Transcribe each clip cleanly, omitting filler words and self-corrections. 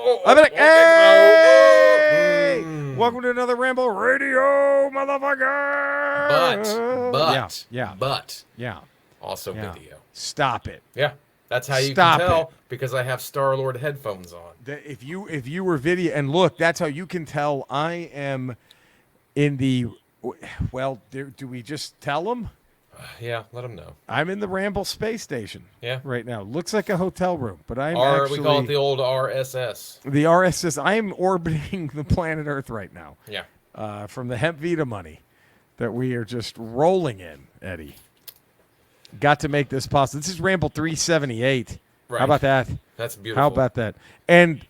I'm like, hey! Welcome to another Ramble Radio, motherfucker! But, yeah. Also video. Stop it. Yeah, that's how you Stop can tell, it. because I have Star-Lord headphones on. If you were video, and look, that's how you can tell I am in the, well, do we just tell them? Yeah, let them know. I'm in the Ramble space station. Yeah. Right now. Looks like a hotel room, but I'm We call it the old RSS. The RSS. I am orbiting the planet Earth right now. Yeah. From the Hemp Vita money that we are just rolling in, Eddie. Got to make this possible. This is Ramble 378. Right. How about that? That's beautiful. How about that? And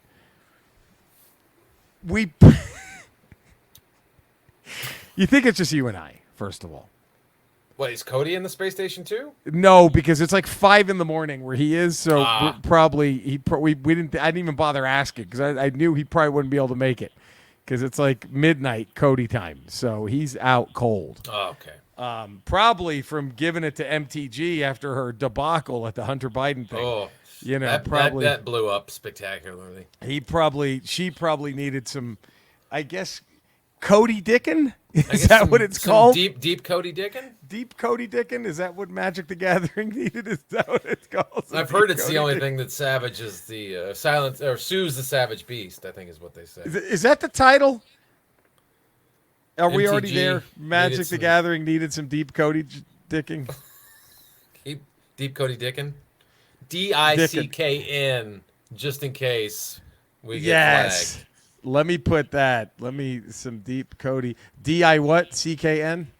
we... You think it's just you and I, first of all. What, is Cody in the space station too? No, because it's like 5 a.m. where he is. So probably I didn't even bother asking because I knew he probably wouldn't be able to make it because it's like midnight Cody time. So he's out cold. Oh, okay. Probably from giving it to MTG after her debacle at the Hunter Biden thing. Oh, probably that blew up spectacularly. She probably needed some, I guess, Cody Dickin. Is that what it's called? Deep Cody Dickin? Deep Cody Dickin? Is that what Magic the Gathering needed? Is that what it's called? I've heard it's the only thing that Savage is the silence or Sue's the Savage Beast, I think is what they say. Is that the title? Are we MTG already there? Magic the Gathering needed some Deep Cody Dicking. Deep Cody Dickin? DICKN, just in case we get flagged. Let me put that. Some Deep Cody. D-I what? C-K-N?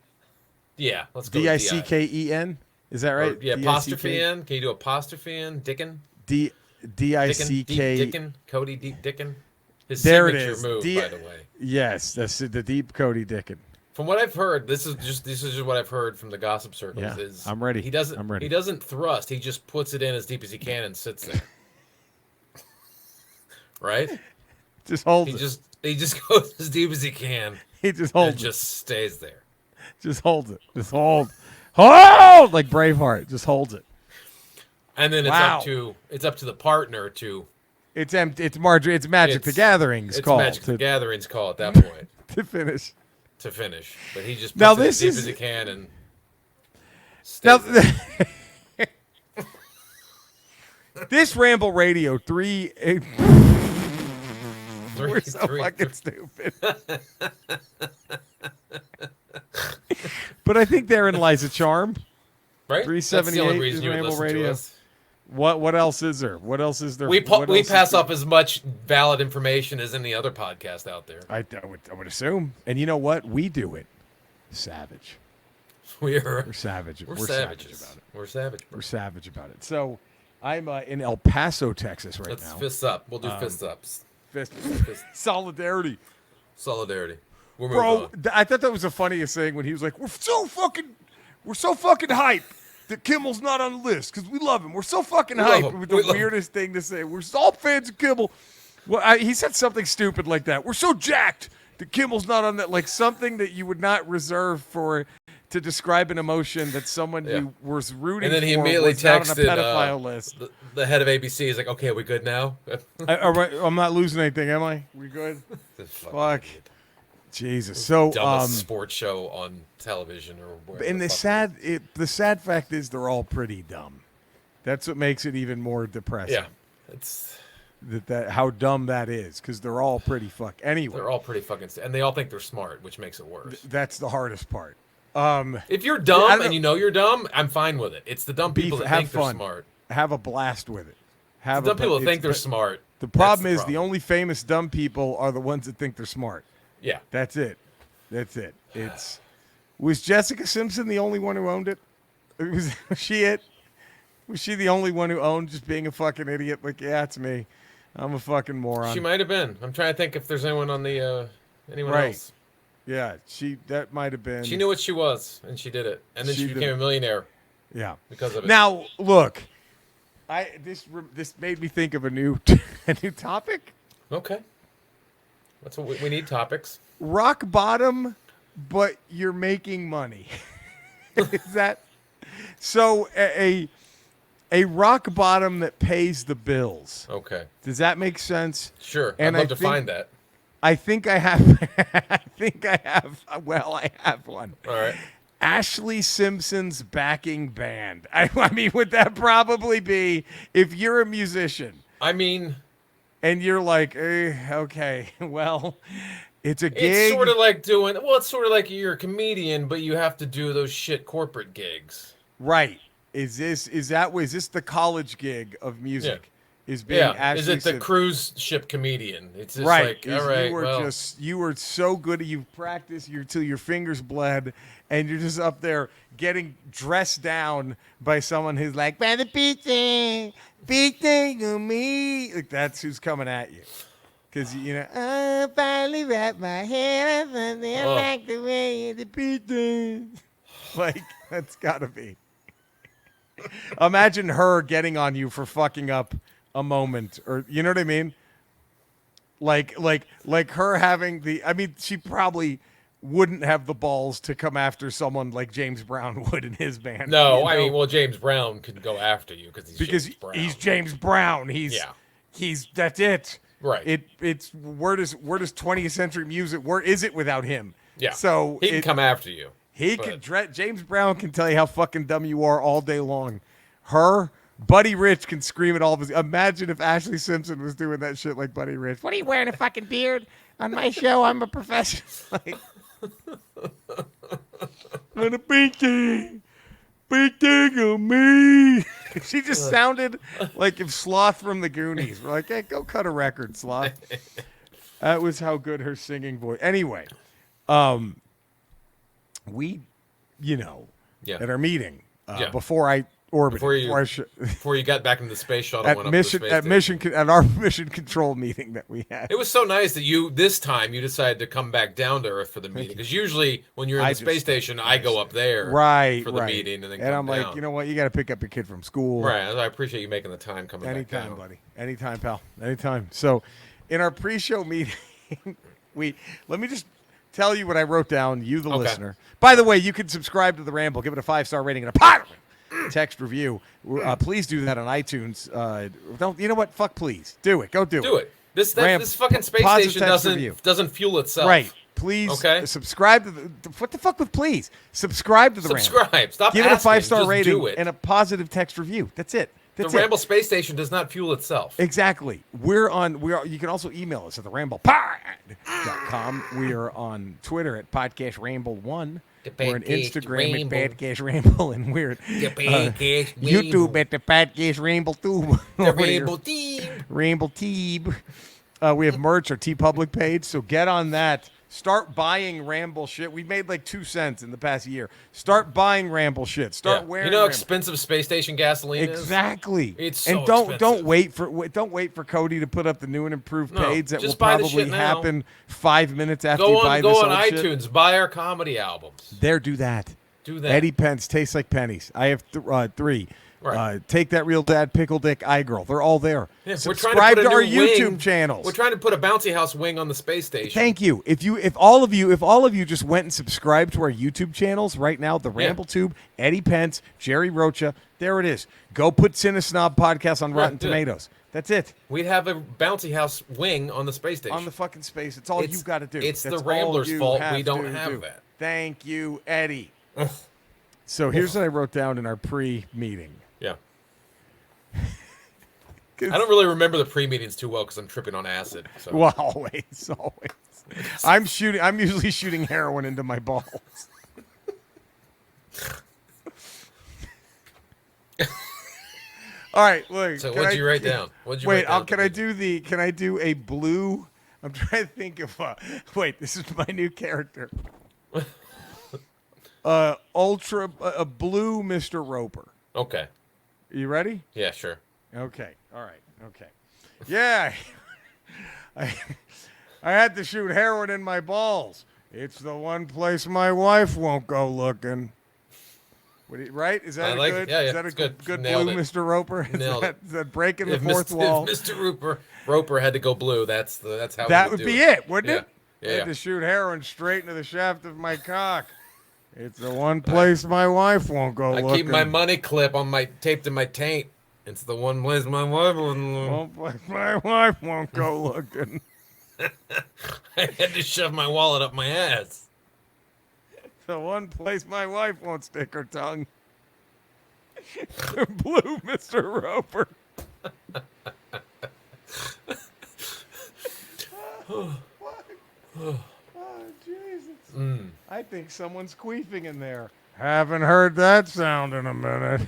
Yeah, let's go D-I-C-K-E-N? Is that right? Yeah, apostrophe N. Can you do apostrophe N? Dickin? D-I-C-K. Dickin? Cody Deep Dickin? His there signature it is. move, by the way. Yes, that's the Deep Cody Dickin. From what I've heard, this is just what I've heard from the gossip circles. Yeah, is I'm ready. He doesn't. I'm ready. He doesn't thrust. He just puts it in as deep as he can and sits there. Right? Just holds it. He just goes as deep as he can. He just holds and just stays there. Just holds it. Just hold like Braveheart. Just holds it. And then it's up to the partner to. It's Magic the Gathering's call. It's Magic the Gathering's call at that point to finish. But he just puts it as deep as he can and. Stays there. This Ramble Radio 3. We're so fucking stupid. But I think therein lies a charm. Right? 378 That's the only reason is you would Ramble listen Radio. to us. What else is there? What else is there? We pass off as much valid information as any other podcast out there. I would assume. And you know what? We do it. Savage. We're savage. We're savage about it. We're savage. We're savage about it. So I'm in El Paso, Texas now. Let's fist up. We'll do fist ups. Solidarity. We're Bro, I thought that was the funniest thing when he was like, we're so fucking hype that Kimmel's not on the list because we love him. We're so fucking hype. It was the weirdest thing to say. We're all fans of Kimmel. Well, he said something stupid like that. We're so jacked that Kimmel's not on that. Like something that you would not reserve to describe an emotion that someone you was rooting for. And then he immediately texted on a pedophile list. The head of ABC is like, okay, we good now? I'm not losing anything, am I? We good? Fuck. Jesus. So dumbest sports show on television or whatever. And the sad fact is they're all pretty dumb. That's what makes it even more depressing. Yeah. It's that how dumb that is because they're all pretty anyway. They're all pretty fucking and they all think they're smart, which makes it worse. That's the hardest part. If you're dumb and you know you're dumb, I'm fine with it. It's the dumb people that think they're smart. Have a blast with it. The dumb people that think they're smart. The problem is the only famous dumb people are the ones that think they're smart. Yeah. That's it. Was Jessica Simpson the only one who owned it? Was she it? Was she the only one who owned just being a fucking idiot? Like, yeah, it's me. I'm a fucking moron. She might have been. I'm trying to think if there's anyone on the anyone else. Yeah, that might have been. She knew what she was, and she did it, and then she became a millionaire. Yeah, because of it. Now, look, this made me think of a new topic. Okay, that's what we need. Topics. Rock bottom, but you're making money. Is that so? A rock bottom that pays the bills. Okay. Does that make sense? Sure. And I'd love to find that. I think I have. Well, I have one. All right. Ashlee Simpson's backing band. I mean, would that probably be if you're a musician? I mean, and you're like, okay, well, it's a gig. It's sort of like doing. Well, it's sort of like you're a comedian, but you have to do those shit corporate gigs. Right. Is this the college gig of music? Yeah. Is being Ashlee Is it the Simpson. Cruise ship comedian? It's just right. like, all right, you were so good. You've practiced till your fingers bled, and you're just up there getting dressed down by someone who's like, by the big thing on me. Like that's who's coming at you. Because, I finally wrapped my head around something. I like the way the beat thing. Like, that's got to be. Imagine her getting on you for fucking up a moment, or you know what I mean? Like her having she probably wouldn't have the balls to come after someone like James Brown would in his band. No, I mean, James Brown could go after you because he's James Brown. He's that's it. Right. It's where does 20th century music? Where is it without him? Yeah. So he can come after you. James Brown can tell you how fucking dumb you are all day long. Buddy Rich can scream at all of his. Imagine if Ashlee Simpson was doing that shit like Buddy Rich. What are you wearing, a fucking beard? On my show, I'm a professional. Like, on a big thing on me. She just sounded like if Sloth from the Goonies. We're like, hey, go cut a record, Sloth. That was how good her singing voice. Anyway, we, at our meeting before I orbited, before you got back into the space shuttle, at our mission control meeting that we had. It was so nice that this time you decided to come back down to Earth for the meeting, because usually when you're in the space station, I go up there for the meeting, and then I'm like, you know what, you got to pick up your kid from school. Right. I appreciate you making the time coming back down. Anytime, buddy. Anytime, pal. Anytime. So, in our pre-show meeting, let me just tell you what I wrote down. You, the listener. By the way, you can subscribe to the Ramble, give it a 5-star rating, and a positive text review. Please do that on iTunes. Don't you know what? Fuck, please do it. Go do it. This fucking space station doesn't fuel itself. Right. Please subscribe to the. What the fuck with please? Subscribe to the Subscribe. Ramble. Stop. Give it a 5-star rating and a positive text review. That's it. The Ramble space station does not fuel itself. Exactly. You can also email us at theramblepod.com. We are on Twitter at podcastramble1. We're on Instagram at Podcast Ramble, and we're at YouTube at the Podcast Ramble Tube. The Ramble Team. Ramble Teeb. We have merch, our TeePublic page, so get on that. Start buying Ramble shit. We've made like 2 cents in the past year. Start buying Ramble shit. Start wearing. You know how expensive space station gasoline is? Exactly. It's so expensive. Don't wait for Cody to put up the new and improved page that will probably happen 5 minutes after you buy this Go on old iTunes. Shit. Buy our comedy albums. Do that. Eddie Pence, Tastes Like Pennies. I have 3. Right. Take That Real Dad, Pickle Dick, iGirl. They're all there. Yeah, subscribe to our YouTube channels. We're trying to put a bouncy house wing on the space station. Thank you. If all of you just went and subscribed to our YouTube channels right now, the Ramble Tube, Eddie Pence, Jerry Rocha, there it is. Go put Cinesnob podcast on Rotten Tomatoes. That's it. We'd have a bouncy house wing on the space station. On the fucking space. It's all you've got to do. It's the Ramblers' fault we don't have that. Thank you, Eddie. So here's what I wrote down in our pre-meeting. Yeah. I don't really remember the pre-meetings too well because I'm tripping on acid. So. Well, always. I'm usually shooting heroin into my balls. All right, look. So what'd you write down? Can I do a blue? I'm trying to think of. This is my new character. A blue Mr. Roper. Okay. You ready? Yeah, sure. Okay. All right. Okay. Yeah. I had to shoot heroin in my balls. It's the one place my wife won't go looking. Right? Is that good? Yeah, is that a good blue, Mr. Roper? Is that breaking the fourth wall? If Mr. Roper had to go blue, that's how that would be it, wouldn't it? Yeah. I had to shoot heroin straight into the shaft of my cock. It's the one place my wife won't go looking. I keep my money clip taped to my taint. It's the one place my wife won't go looking. I had to shove my wallet up my ass. The one place my wife won't stick her tongue. Blue Mr. Roper. Oh, Jesus. I think someone's queefing in there. Haven't heard that sound in a minute.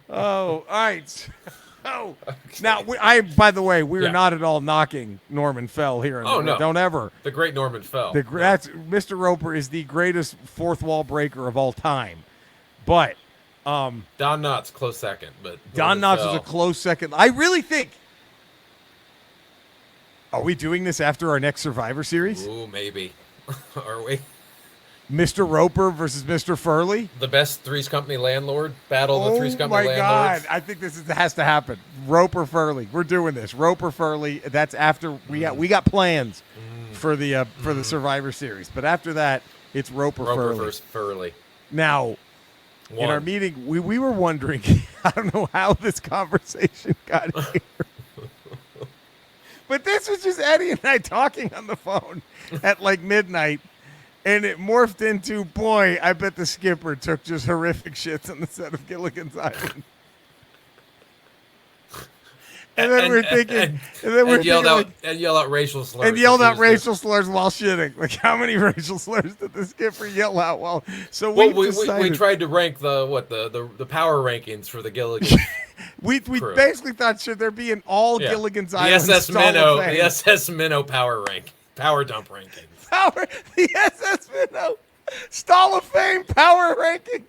Oh, all right. Oh, now by the way, we're not at all knocking Norman Fell here. No, don't ever. The great Norman Fell. That's Mr. Roper is the greatest fourth wall breaker of all time, but Don Knotts close second, but Don Knotts is a close second. I really think. Are we doing this after our next Survivor Series? Ooh, maybe. Are we? Mr. Roper versus Mr. Furley? The best Three's Company landlord? Battle of the Three's Company landlords? Oh, my God. I think this has to happen. Roper Furley. We're doing this. Roper Furley. That's after we got plans for the Survivor Series. But after that, it's Roper Furley. Roper versus Furley. Now, in our meeting, we were wondering, I don't know how this conversation got here. But this was just Eddie and I talking on the phone at like midnight. And it morphed into, boy, I bet the skipper took just horrific shits on the set of Gilligan's Island. And then we're thinking, yelled out racial slurs. And yelled out racial slurs while shitting. Like, how many racial slurs did the skipper yell out while? So we tried to rank the power rankings for the Gilligan. we basically thought, should there be an all Gilligan's Island the SS Minnow power dump rankings. The SS Minnow Stall of Fame power rankings.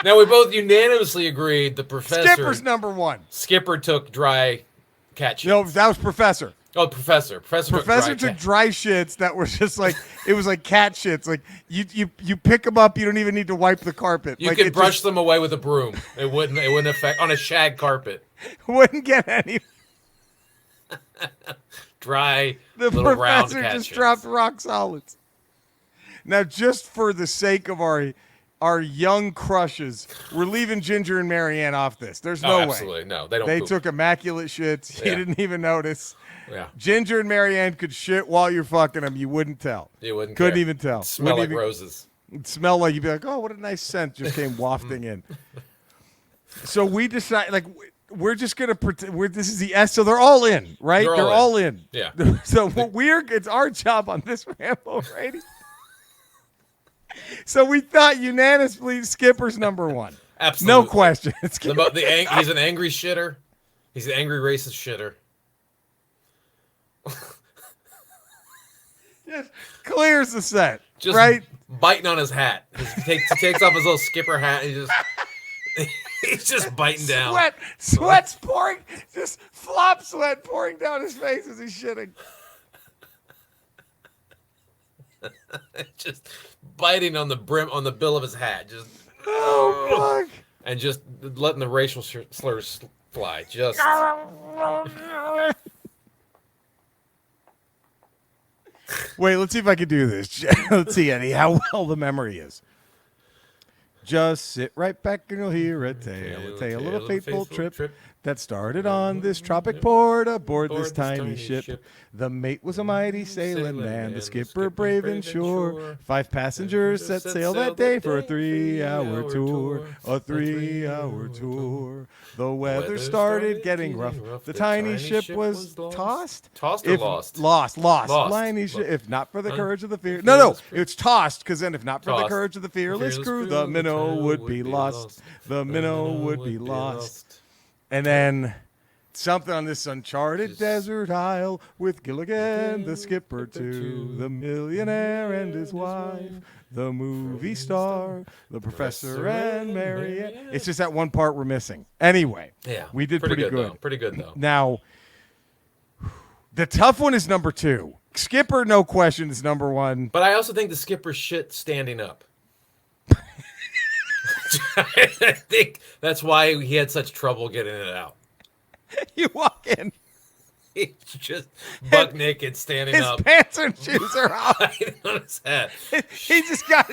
Now we both unanimously agreed the professor. Skipper's number one. Skipper took dry cat shits. No, that was Professor. Oh, Professor. Professor took dry shits that were just like, it was like cat shits. Like you pick them up, you don't even need to wipe the carpet. You could brush them away with a broom. It wouldn't affect on a shag carpet. Wouldn't get any. Dry. The little professor round cat just shits. dropped rock solids. Now, just for the sake of our young crushes, we're leaving Ginger and Marianne off this. There's no way. Absolutely no. They don't. They poop. took immaculate shits. You didn't even notice. Yeah. Ginger and Marianne could shit while you're fucking them. You wouldn't tell. You wouldn't. Couldn't even tell. Smell like roses. It'd smell like you'd be like, oh, what a nice scent just came wafting in. So we decided, like, we're just gonna pretend. This is the S. So they're all in, right? They're all in. Yeah. So it's our job on this Ramble Radio. So we thought unanimously Skipper's number one. Absolutely. No question. He's an angry shitter. He's an angry racist shitter. Just clears the set. Just right? Biting on his hat. He takes off his little skipper hat and he's just biting down. Sweat's pouring. Just flop sweat pouring down his face as he's shitting. Just biting on the bill of his hat. Just fuck. And just letting the racial slurs fly. Just wait, let's see if I can do this. Let's see, Eddie, how well the memory is. Just sit right back and you'll hear a tale of a fateful trip that started on this tropic port aboard this tiny ship. The mate was a mighty sailing man, the skipper brave and sure. 5 passengers set sail that day for a 3-hour tour. A 3-hour tour. The weather started getting rough. The tiny ship was tossed? Tossed or lost? Lost. If not for the courage of the fear. No, it's tossed, because then if not for the courage of the fearless crew, the minnow would be lost. The minnow would be lost. And then something on this uncharted desert isle with Gilligan, the skipper too, the millionaire and his wife, the movie star, the professor and Marianne. It's just that one part we're missing. Anyway, we did pretty good. Pretty good, though. Now, the tough one is number 2. Skipper, no question, is number 1. But I also think the skipper shit standing up. I think that's why he had such trouble getting it out. You walk in. He's just buck naked, standing up. His pants and shoes are off. On his head. He's got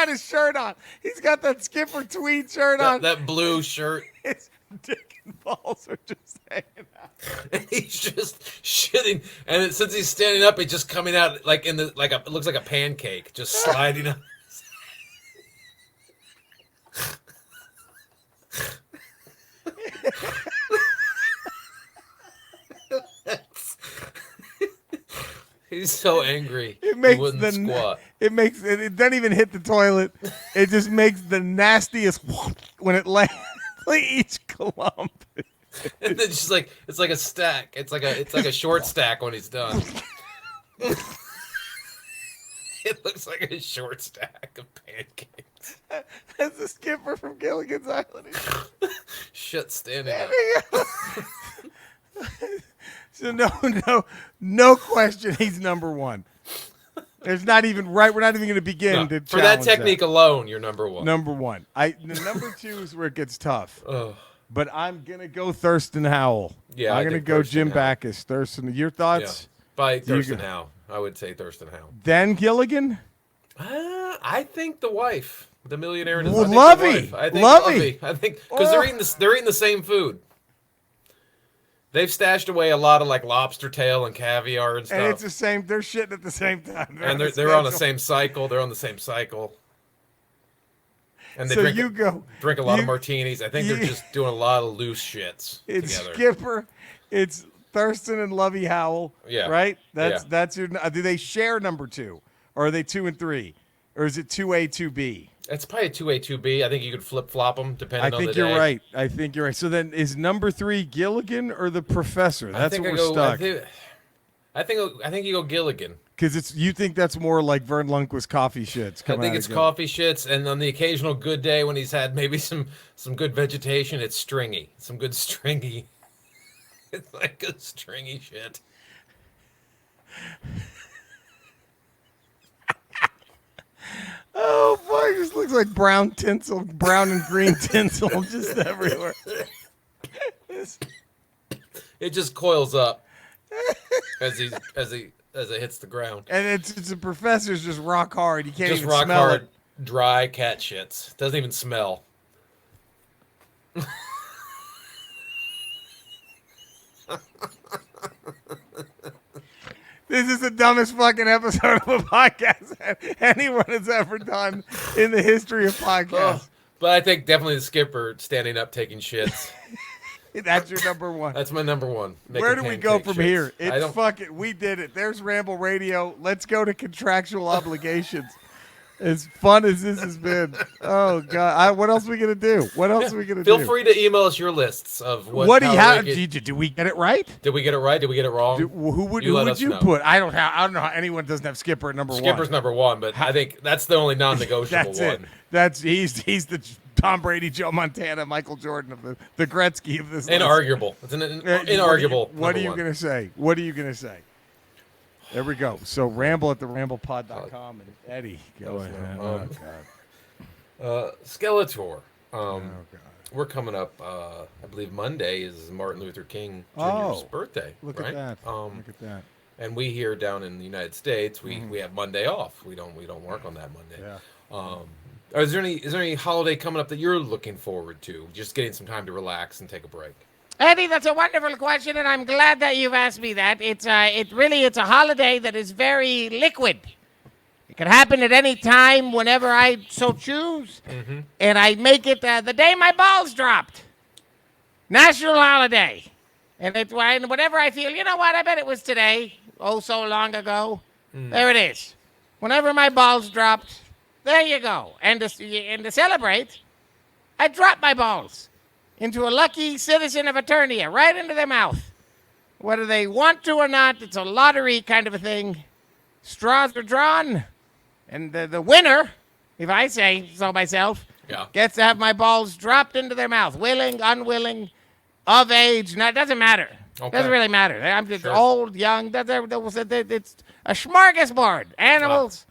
his shirt on. He's got that Skipper tweed shirt on. That blue shirt. His dick and balls are just hanging out. And he's just shitting. And since he's standing up, it's just coming out it looks like a pancake, just sliding up. He's so angry. It makes he wouldn't squat. It doesn't even hit the toilet. It just makes the nastiest when it lands each clump. And then just like it's like a stack. It's like a short stack when he's done. It looks like a short stack of pancakes. That's the Skipper from Gilligan's Island. Shit standing up. So no question, he's number one. There's not even right. We're not even going to begin to for that technique alone. You're number one. Number one. The number two is where it gets tough. But I'm gonna go Thurston Howell. Yeah, I'm gonna go Jim Backus. Thurston, your thoughts? Yeah. By Thurston Howell, I would say Thurston Howell. Then Gilligan. I think the wife, the millionaire, and his Lovey. I think Lovey. I think because they're eating the same food. They've stashed away a lot of like lobster tail and caviar and stuff. And it's the same. They're shitting at the same time. They're on the same cycle. They're on the same cycle. And they drink a lot of martinis. I think they're just doing a lot of loose shits it's together. Skipper. It's Thurston and Lovey Howell. Yeah. Right? That's your. Do they share number two? Or are they 2 and 3? Or is it 2A, 2B? It's probably a 2A, 2B. I think you could flip-flop them depending on the day. I think you're right. So then is number 3 Gilligan or the Professor? That's where we're stuck. I think you go Gilligan. Because you think that's more like Vern Lundquist coffee shits. I think it's coffee shits, and on the occasional good day when he's had maybe some good vegetation, it's stringy. Some good stringy. It's like good stringy shit. Oh, boy, it just looks like brown and green tinsel just everywhere. It just coils up as it hits the ground. And it's the Professor's just rock hard. You can't just even rock smell hard, it. Dry cat shits. Doesn't even smell. This is the dumbest fucking episode of a podcast anyone has ever done in the history of podcasts. But I think definitely the Skipper standing up taking shits. That's your number one. That's my number one. Where do we go from here? We did it. There's Ramble Radio. Let's go to contractual obligations. As fun as this has been. Oh, God. What else are we going to do? Feel free to email us your lists of what do you have. Did we get it right? Did we get it right? Did we get it wrong? Who would you put? I don't know how anyone doesn't have Skipper at number one. Skipper's number one, but I think that's the only non-negotiable one. He's the Tom Brady, Joe Montana, Michael Jordan of the Gretzky of this. Inarguable. It's an inarguable. What are you going to say? What are you going to say? There we go. So Ramble at theramblepod.com and Eddie, go ahead. Skeletor. We're coming up. I believe Monday is Martin Luther King Jr.'s birthday. Look at that. And we here down in the United States, we have Monday off. We don't work on that Monday. Yeah. Is there any holiday coming up that you're looking forward to? Just getting some time to relax and take a break. Eddie, that's a wonderful question, and I'm glad that you've asked me that. It's a holiday that is very liquid. It can happen at any time, whenever I so choose, and I make it the day my balls dropped. National holiday, and whenever I feel, you know what? I bet it was today. Oh, so long ago. There it is. Whenever my balls dropped, there you go. And to celebrate, I dropped my balls into a lucky citizen of Eternia, right into their mouth. Whether they want to or not, it's a lottery kind of a thing. Straws are drawn, and the winner, if I say so myself, gets to have my balls dropped into their mouth, willing, unwilling, of age. No, it doesn't matter. Okay. Doesn't really matter. I'm just old, young. It's a smorgasbord. Animals,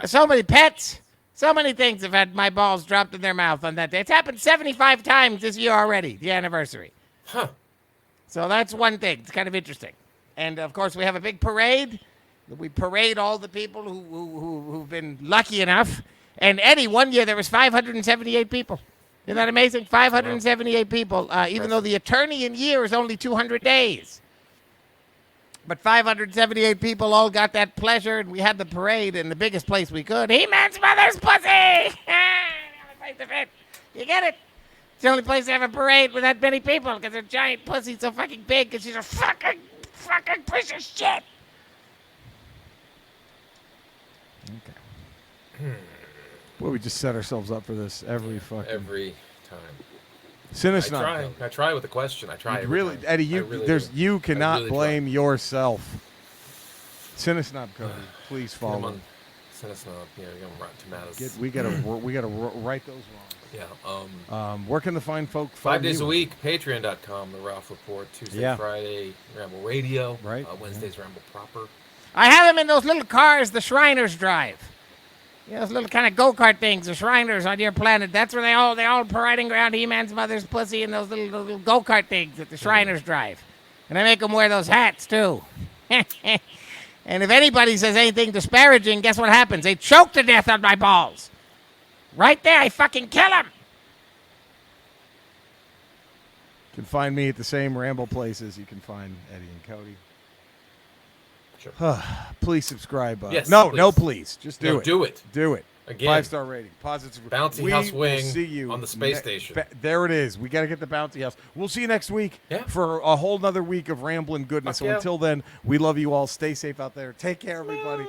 so many pets. So many things have had my balls dropped in their mouth on that day. It's happened 75 times this year already, the anniversary. Huh. So that's one thing. It's kind of interesting. And, of course, we have a big parade. We parade all the people who've been lucky enough. And, Eddie, one year there was 578 people. Isn't that amazing? 578 people, even though the attorney in year is only 200 days. But 578 people all got that pleasure, and we had the parade in the biggest place we could. He-Man's mother's pussy! You get it? It's the only place to have a parade with that many people because her giant pussy's so fucking big because she's a fucking piece of shit. Okay. Boy, we just set ourselves up for this every time. I try with a question. I try. Really, time. Eddie, you cannot really blame yourself. Cinesnob Cody, please follow. Cinesnob, yeah, you're gonna Rotten Tomatoes. We gotta right those wrongs. Yeah. Where can the fine folk 5 days a week? Patreon.com. The Ralph Report. Tuesday, Friday, Ramble Radio. Right. Wednesdays, Ramble Proper. I have them in those little cars the Shriners drive. You know, those little kind of go-kart things, the Shriners on your planet. That's where they all parading around He-Man's mother's pussy in those little go-kart things that the Shriners drive. And I make them wear those hats, too. And if anybody says anything disparaging, guess what happens? They choke to death on my balls. Right there, I fucking kill them. You can find me at the same Ramble places you can find Eddie and Cody. Sure. Please subscribe. Yes, please. Just do it. Do it. Again. 5-star rating. Positive. Bouncy House Wing see you on the space station. There it is. We got to get the Bouncy House. We'll see you next week for a whole nother week of rambling goodness. So until then, we love you all. Stay safe out there. Take care, everybody.